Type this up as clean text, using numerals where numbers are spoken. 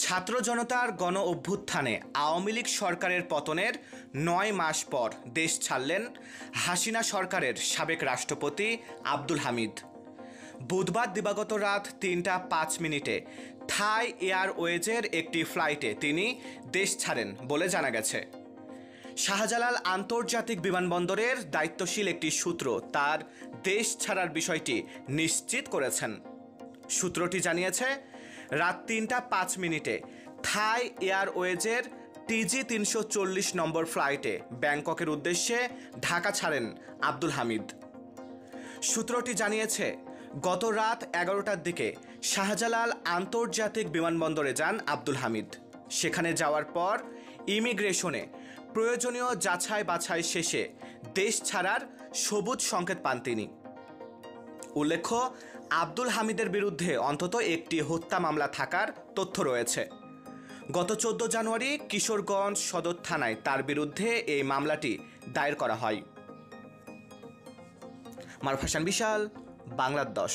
ছাত্র জনতার গণ অভ্যুত্থানে আওয়ামী লীগ সরকারের পতনের ৯ মাস পর দেশ ছাড়লেন হাসিনা সরকারের সাবেক রাষ্ট্রপতি আব্দুল হামিদ। বুধবার দিবাগত রাত ৩টা ৫ মিনিটে থাই এয়ারওয়েজের একটি ফ্লাইটে তিনি দেশ ছাড়েন বলে জানা গেছে। শাহজালাল আন্তর্জাতিক বিমানবন্দরের দায়িত্বশীল একটি সূত্র তার দেশ ছাড়ার বিষয়টি নিশ্চিত করেছেন। সূত্রটি জানিয়েছে, রাত ৩টা ৫ মিনিটে থাই এয়ারওয়েজের TG ৩৪০ নম্বর ফ্লাইটে ব্যাংককের উদ্দেশ্যে ঢাকা ছাড়েন আব্দুল হামিদ। সূত্রটি জানিয়েছে, গত রাত ১১টার দিকে শাহজালাল আন্তর্জাতিক বিমানবন্দরে যান আব্দুল হামিদ। সেখানে যাওয়ার পর ইমিগ্রেশনে প্রয়োজনীয় যাচাই বাছাই শেষে দেশ ছাড়ার সবুজ সংকেত পান তিনি। উল্লেখ্য, আব্দুল হামিদের বিরুদ্ধে অন্তত একটি হত্যা মামলা থাকার তথ্য রয়েছে। গত ১৪ জানুয়ারি কিশোরগঞ্জ সদর থানায় তার বিরুদ্ধে এই মামলাটি দায়ের করা হয়। মারুফ হাসান বিশাল, বাংলার ১০।